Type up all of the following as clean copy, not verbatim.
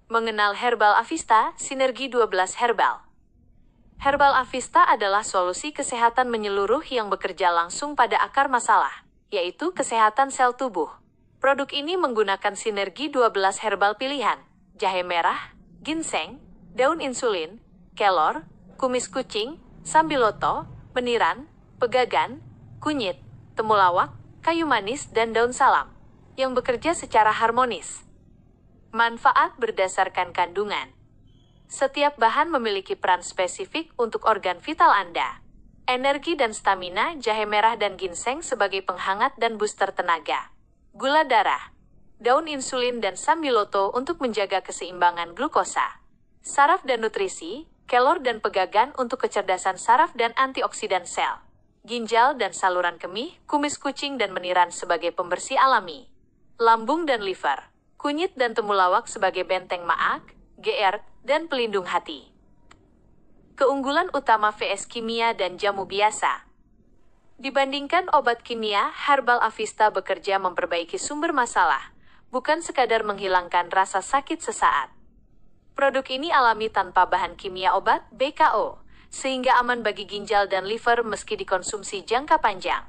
Mengenal Herbal Avista, Sinergi 12 Herbal. Herbal Avista adalah solusi kesehatan menyeluruh yang bekerja langsung pada akar masalah, yaitu kesehatan sel tubuh. Produk ini menggunakan sinergi 12 herbal pilihan, jahe merah, ginseng, daun insulin, kelor, kumis kucing, sambiloto, meniran, pegagan, kunyit, temulawak, kayu manis, dan daun salam, yang bekerja secara harmonis. Manfaat berdasarkan kandungan. Setiap bahan memiliki peran spesifik untuk organ vital Anda. Energi dan stamina, jahe merah dan ginseng sebagai penghangat dan booster tenaga. Gula darah, daun insulin dan sambiloto untuk menjaga keseimbangan glukosa. Saraf dan nutrisi, kelor dan pegagan untuk kecerdasan saraf dan antioksidan sel. Ginjal dan saluran kemih, kumis kucing dan meniran sebagai pembersih alami. Lambung dan liver, kunyit dan temulawak sebagai benteng maag, GR, dan pelindung hati. Keunggulan utama VS kimia dan jamu biasa. Dibandingkan obat kimia, Herbal Avista bekerja memperbaiki sumber masalah, bukan sekadar menghilangkan rasa sakit sesaat. Produk ini alami tanpa bahan kimia obat BKO, sehingga aman bagi ginjal dan liver meski dikonsumsi jangka panjang.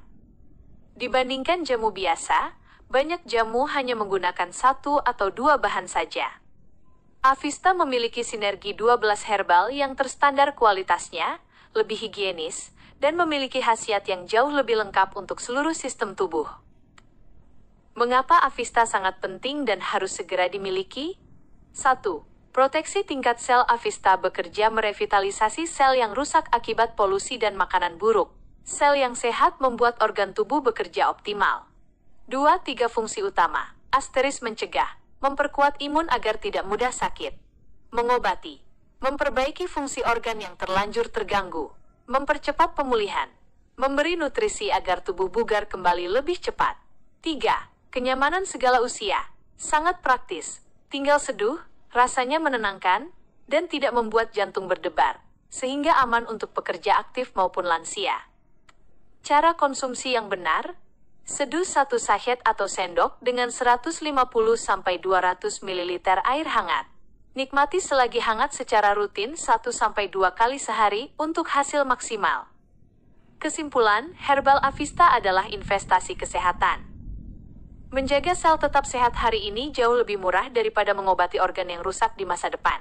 Dibandingkan jamu biasa, banyak jamu hanya menggunakan 1 atau 2 bahan saja. Avista memiliki sinergi 12 herbal yang terstandar kualitasnya, lebih higienis, dan memiliki khasiat yang jauh lebih lengkap untuk seluruh sistem tubuh. Mengapa Avista sangat penting dan harus segera dimiliki? 1. Proteksi tingkat sel. Avista bekerja merevitalisasi sel yang rusak akibat polusi dan makanan buruk. Sel yang sehat membuat organ tubuh bekerja optimal. 2. 3 fungsi utama. Asteris mencegah, memperkuat imun agar tidak mudah sakit. Mengobati, memperbaiki fungsi organ yang terlanjur terganggu. Mempercepat pemulihan, memberi nutrisi agar tubuh bugar kembali lebih cepat. 3. Kenyamanan segala usia, sangat praktis, tinggal seduh, rasanya menenangkan, dan tidak membuat jantung berdebar, sehingga aman untuk pekerja aktif maupun lansia. Cara konsumsi yang benar, seduh 1 sachet atau sendok dengan 150-200 ml air hangat. Nikmati selagi hangat secara rutin 1-2 kali sehari untuk hasil maksimal. Kesimpulan, Herbal Avista adalah investasi kesehatan. Menjaga sel tetap sehat hari ini jauh lebih murah daripada mengobati organ yang rusak di masa depan.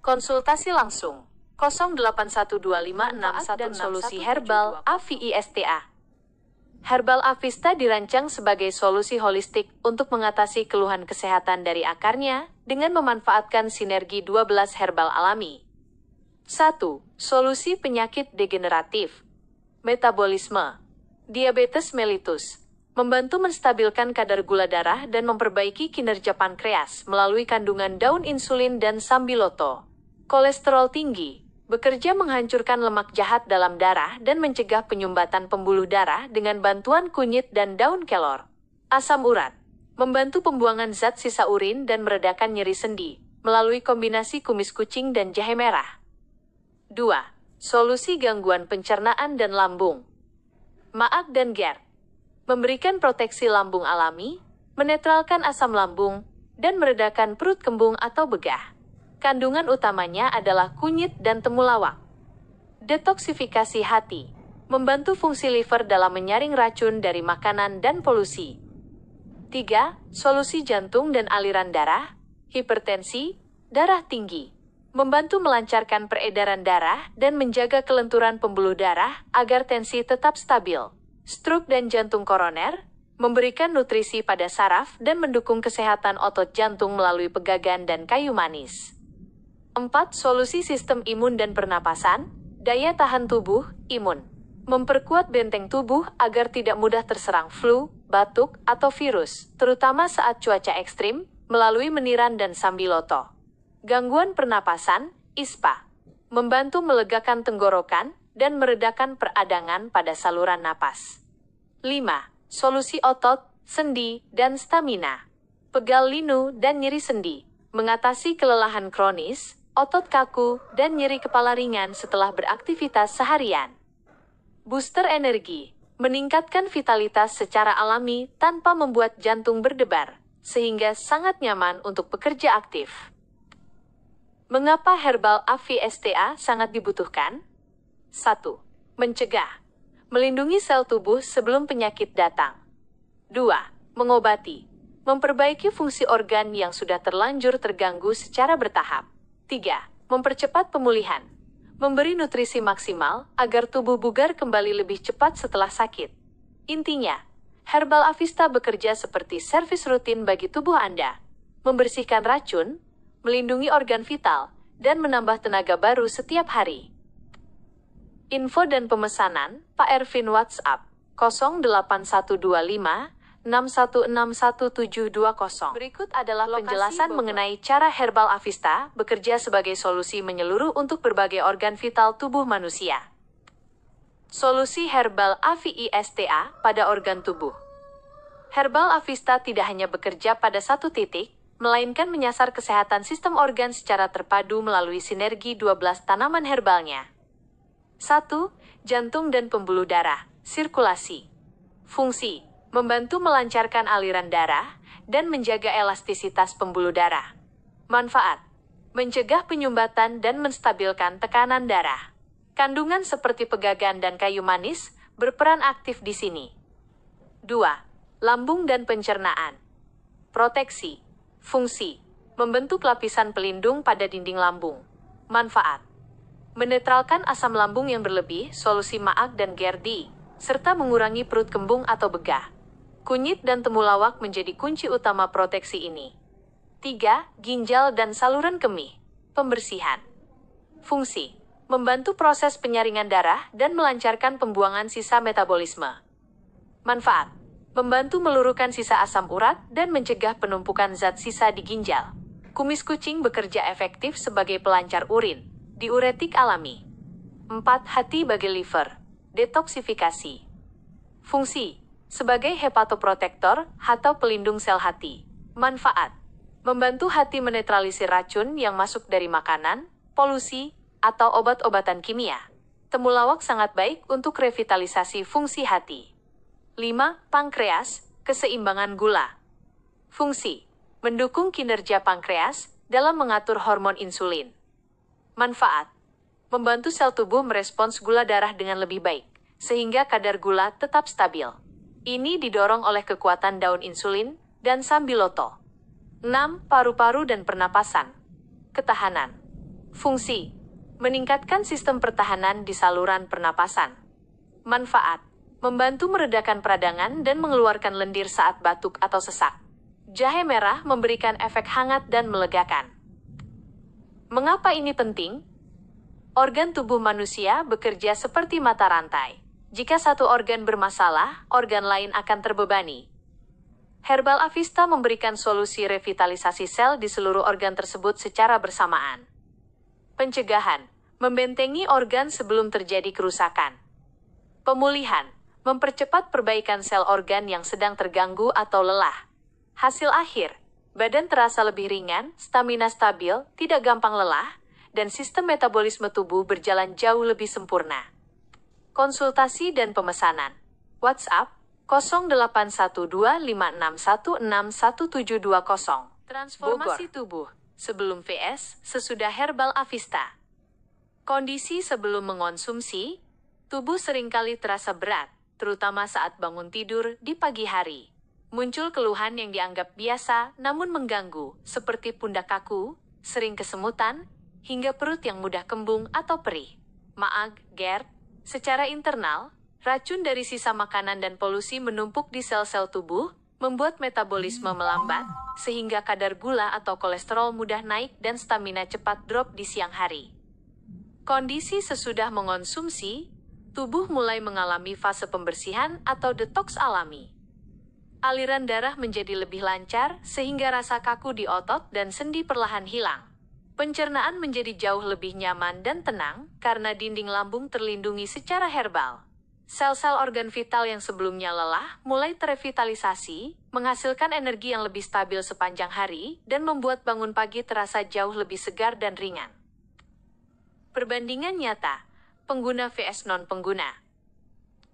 Konsultasi langsung 081256 dan solusi herbal AVISTA. Herbal Avista dirancang sebagai solusi holistik untuk mengatasi keluhan kesehatan dari akarnya dengan memanfaatkan sinergi 12 herbal alami. 1. Solusi penyakit degeneratif. Metabolisme. Diabetes mellitus. Membantu menstabilkan kadar gula darah dan memperbaiki kinerja pankreas melalui kandungan daun insulin dan sambiloto. Kolesterol tinggi. Bekerja menghancurkan lemak jahat dalam darah dan mencegah penyumbatan pembuluh darah dengan bantuan kunyit dan daun kelor. Asam urat. Membantu pembuangan zat sisa urin dan meredakan nyeri sendi melalui kombinasi kumis kucing dan jahe merah. 2. Solusi gangguan pencernaan dan lambung. Maag dan GERD. Memberikan proteksi lambung alami, menetralkan asam lambung, dan meredakan perut kembung atau begah. Kandungan utamanya adalah kunyit dan temulawak. Detoksifikasi hati. Membantu fungsi liver dalam menyaring racun dari makanan dan polusi. 3. Solusi jantung dan aliran darah. Hipertensi, darah tinggi. Membantu melancarkan peredaran darah dan menjaga kelenturan pembuluh darah agar tensi tetap stabil. Stroke dan jantung koroner. Memberikan nutrisi pada saraf dan mendukung kesehatan otot jantung melalui pegagan dan kayu manis. 4. Solusi sistem imun dan pernapasan. Daya tahan tubuh, imun. Memperkuat benteng tubuh agar tidak mudah terserang flu, batuk, atau virus, terutama saat cuaca ekstrim, melalui meniran dan sambiloto. Gangguan pernapasan, ISPA. Membantu melegakan tenggorokan dan meredakan peradangan pada saluran napas. 5. Solusi otot, sendi, dan stamina. Pegal linu dan nyeri sendi. Mengatasi kelelahan kronis, otot kaku, dan nyeri kepala ringan setelah beraktivitas seharian. Booster energi. Meningkatkan vitalitas secara alami tanpa membuat jantung berdebar, sehingga sangat nyaman untuk bekerja aktif. Mengapa Herbal Avista sangat dibutuhkan? 1. Mencegah. Melindungi sel tubuh sebelum penyakit datang. 2. Mengobati. Memperbaiki fungsi organ yang sudah terlanjur terganggu secara bertahap. 3. Mempercepat pemulihan. Memberi nutrisi maksimal agar tubuh bugar kembali lebih cepat setelah sakit. Intinya, Herbal Avista bekerja seperti servis rutin bagi tubuh Anda. Membersihkan racun, melindungi organ vital, dan menambah tenaga baru setiap hari. Info dan pemesanan, Pak Ervin WhatsApp 08125 6161720. Berikut adalah penjelasan mengenai cara Herbal Avista bekerja sebagai solusi menyeluruh untuk berbagai organ vital tubuh manusia. Solusi Herbal Avista pada organ tubuh. Herbal Avista tidak hanya bekerja pada satu titik, melainkan menyasar kesehatan sistem organ secara terpadu melalui sinergi 12 tanaman herbalnya. 1. Jantung dan pembuluh darah, sirkulasi. Fungsi, membantu melancarkan aliran darah dan menjaga elastisitas pembuluh darah. Manfaat, mencegah penyumbatan dan menstabilkan tekanan darah. Kandungan seperti pegagan dan kayu manis berperan aktif di sini. 2. Lambung dan pencernaan. Proteksi, fungsi, membentuk lapisan pelindung pada dinding lambung. Manfaat, menetralkan asam lambung yang berlebih, solusi maag dan GERD, serta mengurangi perut kembung atau begah. Kunyit dan temulawak menjadi kunci utama proteksi ini. 3. Ginjal dan saluran kemih. Pembersihan. Fungsi, membantu proses penyaringan darah dan melancarkan pembuangan sisa metabolisme. Manfaat, membantu meluruhkan sisa asam urat dan mencegah penumpukan zat sisa di ginjal. Kumis kucing bekerja efektif sebagai pelancar urin, diuretik alami. 4. Hati bagi liver, detoksifikasi. Fungsi, sebagai hepatoprotektor atau pelindung sel hati. Manfaat, membantu hati menetralisir racun yang masuk dari makanan, polusi, atau obat-obatan kimia. Temulawak sangat baik untuk revitalisasi fungsi hati. 5. Pankreas, keseimbangan gula. Fungsi, mendukung kinerja pankreas dalam mengatur hormon insulin. Manfaat, membantu sel tubuh merespons gula darah dengan lebih baik, sehingga kadar gula tetap stabil. Ini didorong oleh kekuatan daun insulin dan sambiloto. 6. Paru-paru dan pernapasan. Ketahanan. Fungsi, meningkatkan sistem pertahanan di saluran pernapasan. Manfaat, membantu meredakan peradangan dan mengeluarkan lendir saat batuk atau sesak. Jahe merah memberikan efek hangat dan melegakan. Mengapa ini penting? Organ tubuh manusia bekerja seperti mata rantai. Jika satu organ bermasalah, organ lain akan terbebani. Herbal Avista memberikan solusi revitalisasi sel di seluruh organ tersebut secara bersamaan. Pencegahan, membentengi organ sebelum terjadi kerusakan. Pemulihan, mempercepat perbaikan sel organ yang sedang terganggu atau lelah. Hasil akhir, badan terasa lebih ringan, stamina stabil, tidak gampang lelah, dan sistem metabolisme tubuh berjalan jauh lebih sempurna. Konsultasi dan pemesanan. WhatsApp 081256161720. Transformasi tubuh sebelum vs sesudah Herbal Avista. Kondisi sebelum mengonsumsi, tubuh seringkali terasa berat, terutama saat bangun tidur di pagi hari. Muncul keluhan yang dianggap biasa namun mengganggu, seperti pundak kaku, sering kesemutan, hingga perut yang mudah kembung atau perih. Maag, GERD. Secara internal, racun dari sisa makanan dan polusi menumpuk di sel-sel tubuh, membuat metabolisme melambat, sehingga kadar gula atau kolesterol mudah naik dan stamina cepat drop di siang hari. Kondisi sesudah mengonsumsi, tubuh mulai mengalami fase pembersihan atau detoks alami. Aliran darah menjadi lebih lancar, sehingga rasa kaku di otot dan sendi perlahan hilang. Pencernaan menjadi jauh lebih nyaman dan tenang, karena dinding lambung terlindungi secara herbal. Sel-sel organ vital yang sebelumnya lelah mulai terrevitalisasi, menghasilkan energi yang lebih stabil sepanjang hari, dan membuat bangun pagi terasa jauh lebih segar dan ringan. Perbandingan nyata, pengguna vs non-pengguna.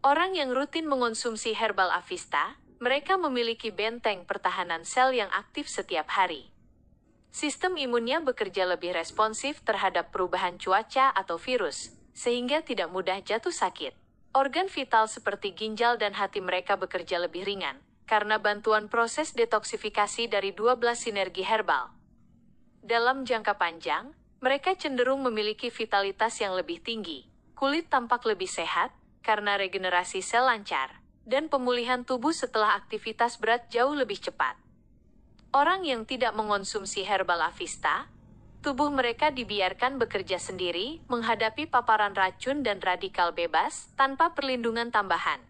Orang yang rutin mengonsumsi Herbal Avista, mereka memiliki benteng pertahanan sel yang aktif setiap hari. Sistem imunnya bekerja lebih responsif terhadap perubahan cuaca atau virus, sehingga tidak mudah jatuh sakit. Organ vital seperti ginjal dan hati mereka bekerja lebih ringan, karena bantuan proses detoksifikasi dari 12 sinergi herbal. Dalam jangka panjang, mereka cenderung memiliki vitalitas yang lebih tinggi, kulit tampak lebih sehat, karena regenerasi sel lancar, dan pemulihan tubuh setelah aktivitas berat jauh lebih cepat. Orang yang tidak mengonsumsi herbal Avista, tubuh mereka dibiarkan bekerja sendiri, menghadapi paparan racun dan radikal bebas, tanpa perlindungan tambahan.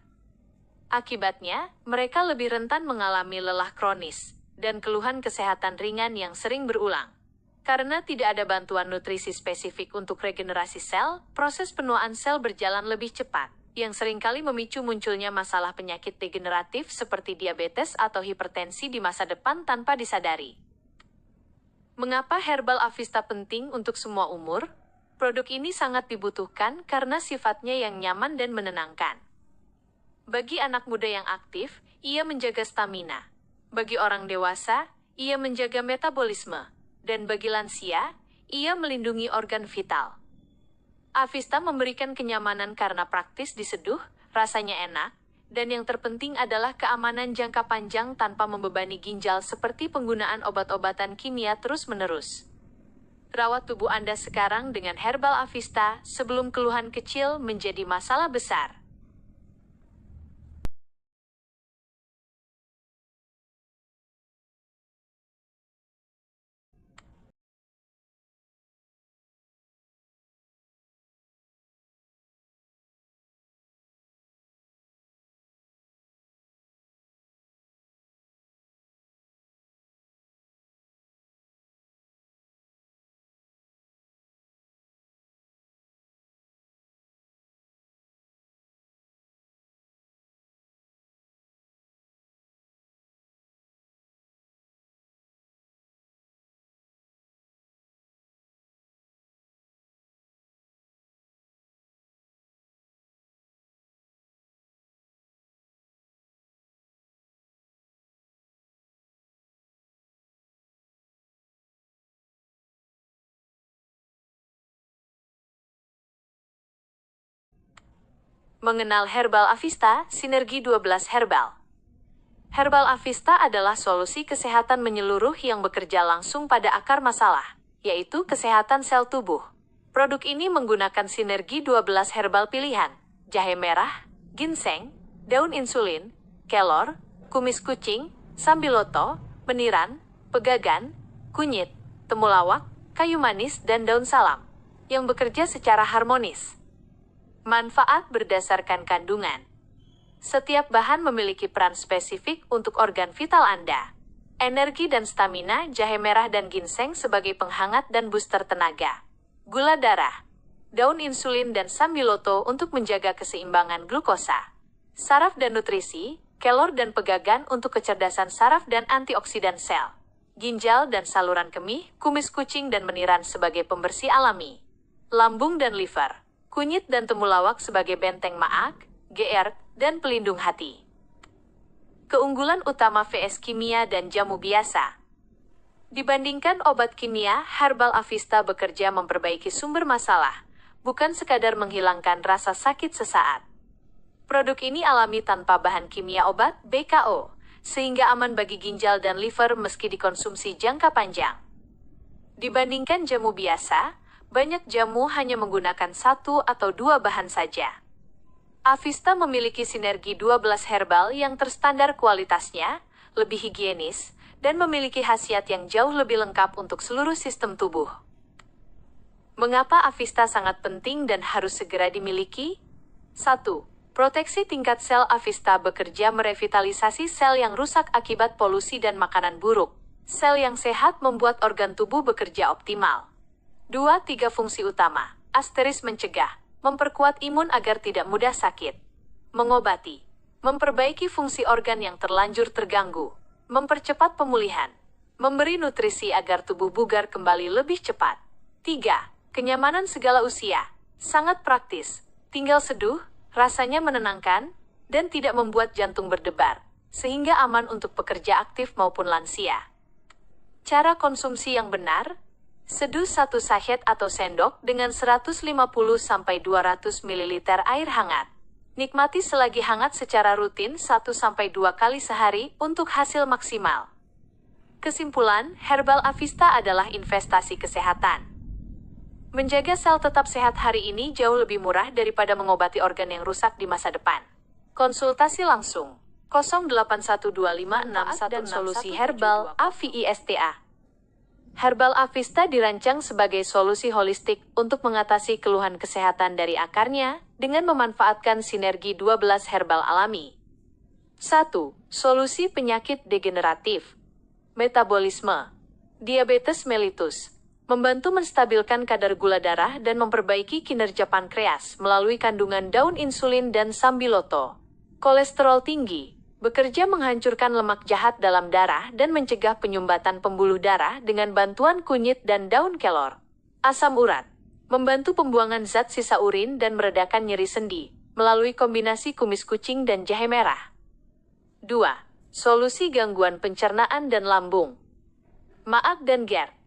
Akibatnya, mereka lebih rentan mengalami lelah kronis, dan keluhan kesehatan ringan yang sering berulang. Karena tidak ada bantuan nutrisi spesifik untuk regenerasi sel, proses penuaan sel berjalan lebih cepat, yang seringkali memicu munculnya masalah penyakit degeneratif seperti diabetes atau hipertensi di masa depan tanpa disadari. Mengapa herbal Avista penting untuk semua umur? Produk ini sangat dibutuhkan karena sifatnya yang nyaman dan menenangkan. Bagi anak muda yang aktif, ia menjaga stamina. Bagi orang dewasa, ia menjaga metabolisme. Dan bagi lansia, ia melindungi organ vital. Avista memberikan kenyamanan karena praktis diseduh, rasanya enak, dan yang terpenting adalah keamanan jangka panjang tanpa membebani ginjal seperti penggunaan obat-obatan kimia terus-menerus. Rawat tubuh Anda sekarang dengan herbal Avista sebelum keluhan kecil menjadi masalah besar. Mengenal herbal Avista, sinergi 12 herbal. Herbal Avista adalah solusi kesehatan menyeluruh yang bekerja langsung pada akar masalah, yaitu kesehatan sel tubuh. Produk ini menggunakan sinergi 12 herbal pilihan, jahe merah, ginseng, daun insulin, kelor, kumis kucing, sambiloto, meniran, pegagan, kunyit, temulawak, kayu manis dan daun salam, yang bekerja secara harmonis. Manfaat berdasarkan kandungan. Setiap bahan memiliki peran spesifik untuk organ vital Anda. Energi dan stamina, jahe merah dan ginseng sebagai penghangat dan booster tenaga. Gula darah, daun insulin dan sambiloto untuk menjaga keseimbangan glukosa. Saraf dan nutrisi, kelor dan pegagan untuk kecerdasan saraf dan antioksidan sel. Ginjal dan saluran kemih, kumis kucing dan meniran sebagai pembersih alami. Lambung dan liver, kunyit dan temulawak sebagai benteng maag, GR, dan pelindung hati. Keunggulan utama vs kimia dan jamu biasa. Dibandingkan obat kimia, herbal Avista bekerja memperbaiki sumber masalah, bukan sekadar menghilangkan rasa sakit sesaat. Produk ini alami tanpa bahan kimia obat BKO, sehingga aman bagi ginjal dan liver meski dikonsumsi jangka panjang. Dibandingkan jamu biasa, banyak jamu hanya menggunakan 1 atau 2 bahan saja. Avista memiliki sinergi 12 herbal yang terstandar kualitasnya, lebih higienis, dan memiliki khasiat yang jauh lebih lengkap untuk seluruh sistem tubuh. Mengapa Avista sangat penting dan harus segera dimiliki? 1. Proteksi tingkat sel. Avista bekerja merevitalisasi sel yang rusak akibat polusi dan makanan buruk. Sel yang sehat membuat organ tubuh bekerja optimal. 2-3 fungsi utama. Asteris mencegah, memperkuat imun agar tidak mudah sakit. Mengobati, memperbaiki fungsi organ yang terlanjur terganggu. Mempercepat pemulihan, memberi nutrisi agar tubuh bugar kembali lebih cepat. 3. Kenyamanan segala usia, sangat praktis, tinggal seduh, rasanya menenangkan, dan tidak membuat jantung berdebar, sehingga aman untuk pekerja aktif maupun lansia. Cara konsumsi yang benar: seduh 1 sachet atau sendok dengan 150-200 ml air hangat. Nikmati selagi hangat secara rutin 1-2 kali sehari untuk hasil maksimal. Kesimpulan, Herbal Avista adalah investasi kesehatan. Menjaga sel tetap sehat hari ini jauh lebih murah daripada mengobati organ yang rusak di masa depan. Konsultasi langsung 08125661 dan solusi Herbal Avista. Herbal Avista dirancang sebagai solusi holistik untuk mengatasi keluhan kesehatan dari akarnya dengan memanfaatkan sinergi 12 herbal alami. 1. Solusi penyakit degeneratif. Metabolisme. Diabetes mellitus. Membantu menstabilkan kadar gula darah dan memperbaiki kinerja pankreas melalui kandungan daun insulin dan sambiloto. Kolesterol tinggi. Bekerja menghancurkan lemak jahat dalam darah dan mencegah penyumbatan pembuluh darah dengan bantuan kunyit dan daun kelor. Asam urat. Membantu pembuangan zat sisa urin dan meredakan nyeri sendi melalui kombinasi kumis kucing dan jahe merah. 2. Solusi gangguan pencernaan dan lambung. Maag dan GERD.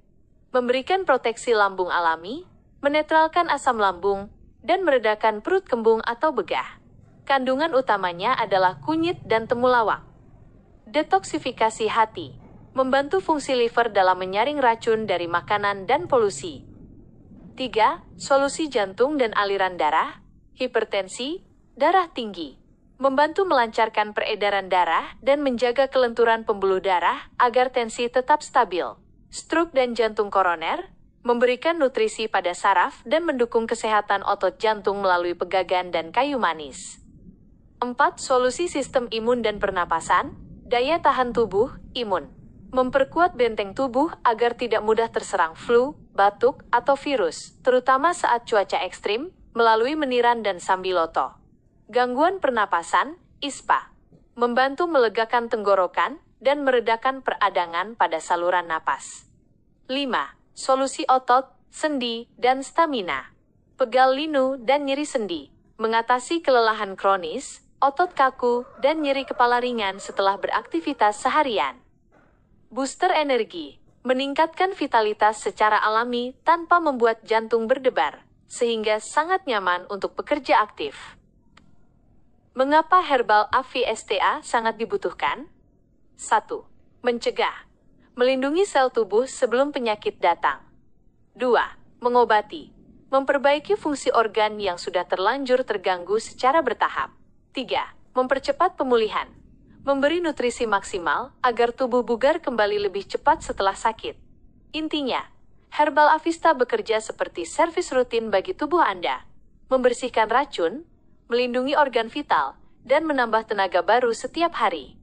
Memberikan proteksi lambung alami, menetralkan asam lambung, dan meredakan perut kembung atau begah. Kandungan utamanya adalah kunyit dan temulawak. Detoksifikasi hati. Membantu fungsi liver dalam menyaring racun dari makanan dan polusi. 3. Solusi jantung dan aliran darah. Hipertensi, darah tinggi. Membantu melancarkan peredaran darah dan menjaga kelenturan pembuluh darah agar tensi tetap stabil. Stroke dan jantung koroner. Memberikan nutrisi pada saraf dan mendukung kesehatan otot jantung melalui pegagan dan kayu manis. 4. Solusi sistem imun dan pernapasan. Daya tahan tubuh, imun. Memperkuat benteng tubuh agar tidak mudah terserang flu, batuk, atau virus, terutama saat cuaca ekstrim, melalui meniran dan sambiloto. Gangguan pernapasan, ISPA. Membantu melegakan tenggorokan dan meredakan peradangan pada saluran napas. 5. Solusi otot, sendi, dan stamina. Pegal linu dan nyeri sendi. Mengatasi kelelahan kronis, otot kaku, dan nyeri kepala ringan setelah beraktivitas seharian. Booster energi. Meningkatkan vitalitas secara alami tanpa membuat jantung berdebar, sehingga sangat nyaman untuk bekerja aktif. Mengapa Herbal Avista sangat dibutuhkan? 1. Mencegah. Melindungi sel tubuh sebelum penyakit datang. 2. Mengobati. Memperbaiki fungsi organ yang sudah terlanjur terganggu secara bertahap. 3. Mempercepat pemulihan. Memberi nutrisi maksimal agar tubuh bugar kembali lebih cepat setelah sakit. Intinya, Herbal Avista bekerja seperti servis rutin bagi tubuh Anda. Membersihkan racun, melindungi organ vital, dan menambah tenaga baru setiap hari.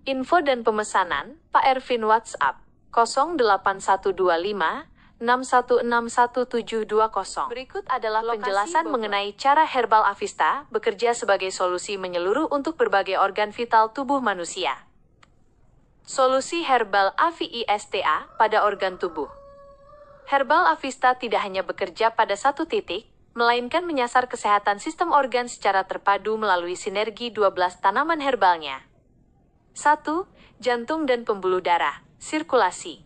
Info dan pemesanan, Pak Ervin WhatsApp 08125 6161720. Berikut adalah penjelasan mengenai cara Herbal Avista bekerja sebagai solusi menyeluruh untuk berbagai organ vital tubuh manusia. Solusi Herbal Avista pada organ tubuh. Herbal Avista tidak hanya bekerja pada satu titik, melainkan menyasar kesehatan sistem organ secara terpadu melalui sinergi 12 tanaman herbalnya. 1. Jantung dan pembuluh darah, sirkulasi.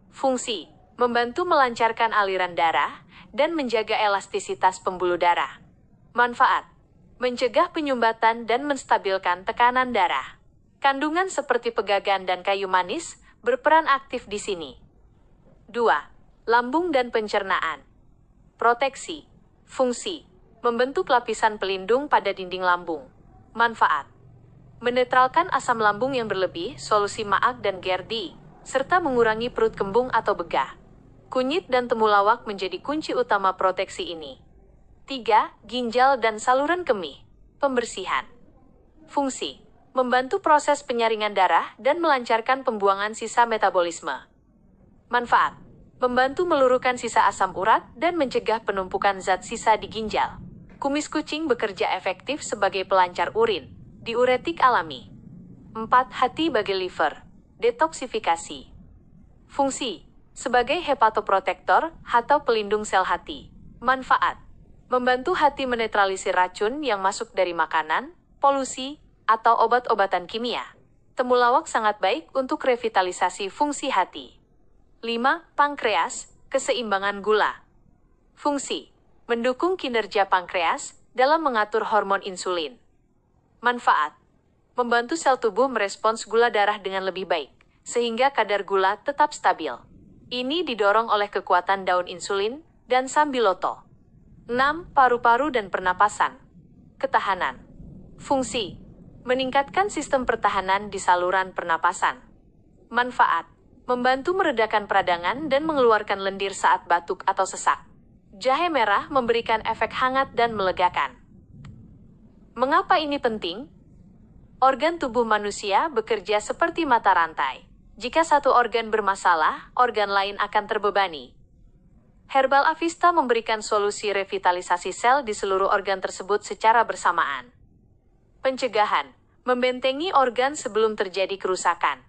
Fungsi, membantu melancarkan aliran darah dan menjaga elastisitas pembuluh darah. Manfaat, mencegah penyumbatan dan menstabilkan tekanan darah. Kandungan seperti pegagan dan kayu manis berperan aktif di sini. 2. Lambung dan pencernaan. Proteksi, fungsi, membentuk lapisan pelindung pada dinding lambung. Manfaat, menetralkan asam lambung yang berlebih, solusi maag dan GERD, serta mengurangi perut kembung atau begah. Kunyit dan temulawak menjadi kunci utama proteksi ini. 3. Ginjal dan saluran kemih. Pembersihan. Fungsi, membantu proses penyaringan darah dan melancarkan pembuangan sisa metabolisme. Manfaat, membantu meluruhkan sisa asam urat dan mencegah penumpukan zat sisa di ginjal. Kumis kucing bekerja efektif sebagai pelancar urin. Diuretik alami. 4. Hati bagi liver. Detoksifikasi. Fungsi, sebagai hepatoprotektor atau pelindung sel hati. Manfaat, membantu hati menetralisir racun yang masuk dari makanan, polusi, atau obat-obatan kimia. Temulawak sangat baik untuk revitalisasi fungsi hati. 5. Pankreas, keseimbangan gula. Fungsi: mendukung kinerja pankreas dalam mengatur hormon insulin. Manfaat: membantu sel tubuh merespons gula darah dengan lebih baik, sehingga kadar gula tetap stabil. Ini didorong oleh kekuatan daun insulin dan sambiloto. 6. Paru-paru dan pernapasan. Ketahanan. Fungsi: meningkatkan sistem pertahanan di saluran pernapasan. Manfaat: membantu meredakan peradangan dan mengeluarkan lendir saat batuk atau sesak. Jahe merah memberikan efek hangat dan melegakan. Mengapa ini penting? Organ tubuh manusia bekerja seperti mata rantai. Jika satu organ bermasalah, organ lain akan terbebani. Herbal Avista memberikan solusi revitalisasi sel di seluruh organ tersebut secara bersamaan. Pencegahan: membentengi organ sebelum terjadi kerusakan.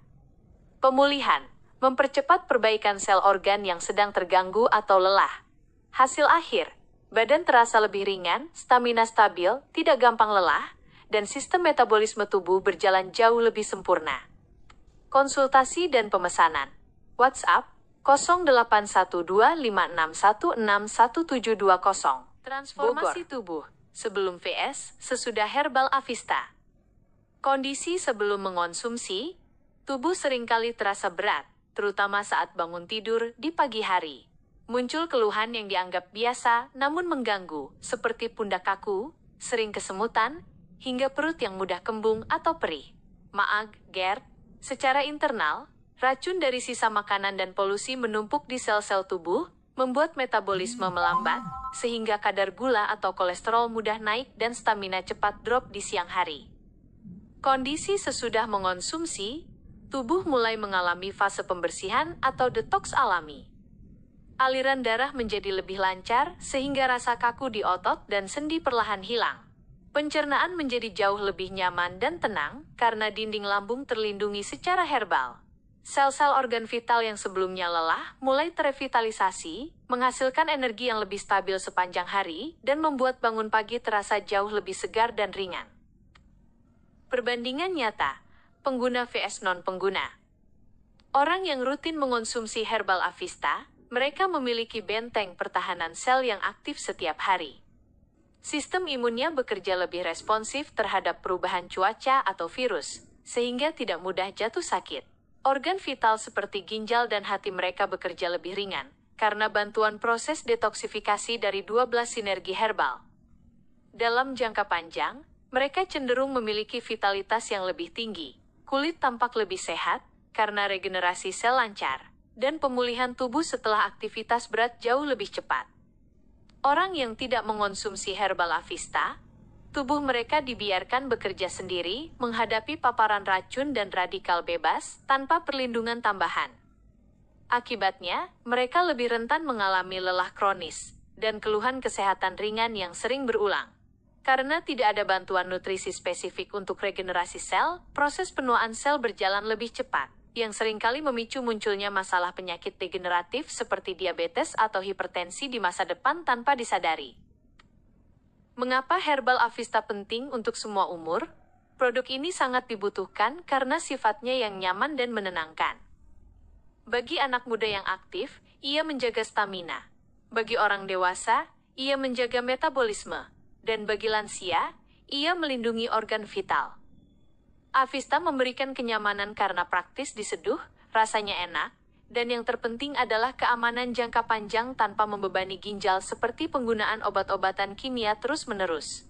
Pemulihan: mempercepat perbaikan sel organ yang sedang terganggu atau lelah. Hasil akhir: badan terasa lebih ringan, stamina stabil, tidak gampang lelah, dan sistem metabolisme tubuh berjalan jauh lebih sempurna. Konsultasi dan pemesanan. WhatsApp 081256161720. Transformasi tubuh sebelum vs sesudah Herbal Avista. Kondisi sebelum mengonsumsi, tubuh seringkali terasa berat, terutama saat bangun tidur di pagi hari. Muncul keluhan yang dianggap biasa namun mengganggu, seperti pundak kaku, sering kesemutan, hingga perut yang mudah kembung atau perih. Maag, GERD. Secara internal, racun dari sisa makanan dan polusi menumpuk di sel-sel tubuh, membuat metabolisme melambat, sehingga kadar gula atau kolesterol mudah naik dan stamina cepat drop di siang hari. Kondisi sesudah mengonsumsi, tubuh mulai mengalami fase pembersihan atau detoks alami. Aliran darah menjadi lebih lancar, sehingga rasa kaku di otot dan sendi perlahan hilang. Pencernaan menjadi jauh lebih nyaman dan tenang, karena dinding lambung terlindungi secara herbal. Sel-sel organ vital yang sebelumnya lelah mulai terrevitalisasi, menghasilkan energi yang lebih stabil sepanjang hari, dan membuat bangun pagi terasa jauh lebih segar dan ringan. Perbandingan nyata, pengguna vs non-pengguna. Orang yang rutin mengonsumsi Herbal Avista, mereka memiliki benteng pertahanan sel yang aktif setiap hari. Sistem imunnya bekerja lebih responsif terhadap perubahan cuaca atau virus, sehingga tidak mudah jatuh sakit. Organ vital seperti ginjal dan hati mereka bekerja lebih ringan, karena bantuan proses detoksifikasi dari 12 sinergi herbal. Dalam jangka panjang, mereka cenderung memiliki vitalitas yang lebih tinggi, kulit tampak lebih sehat, karena regenerasi sel lancar, dan pemulihan tubuh setelah aktivitas berat jauh lebih cepat. Orang yang tidak mengonsumsi Herbal Avista, tubuh mereka dibiarkan bekerja sendiri, menghadapi paparan racun dan radikal bebas, tanpa perlindungan tambahan. Akibatnya, mereka lebih rentan mengalami lelah kronis, dan keluhan kesehatan ringan yang sering berulang. Karena tidak ada bantuan nutrisi spesifik untuk regenerasi sel, proses penuaan sel berjalan lebih cepat, yang seringkali memicu munculnya masalah penyakit degeneratif seperti diabetes atau hipertensi di masa depan tanpa disadari. Mengapa Herbal Avista penting untuk semua umur? Produk ini sangat dibutuhkan karena sifatnya yang nyaman dan menenangkan. Bagi anak muda yang aktif, ia menjaga stamina. Bagi orang dewasa, ia menjaga metabolisme. Dan bagi lansia, ia melindungi organ vital. Avista memberikan kenyamanan karena praktis diseduh, rasanya enak, dan yang terpenting adalah keamanan jangka panjang tanpa membebani ginjal seperti penggunaan obat-obatan kimia terus-menerus.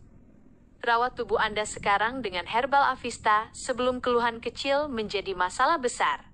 Rawat tubuh Anda sekarang dengan Herbal Avista sebelum keluhan kecil menjadi masalah besar.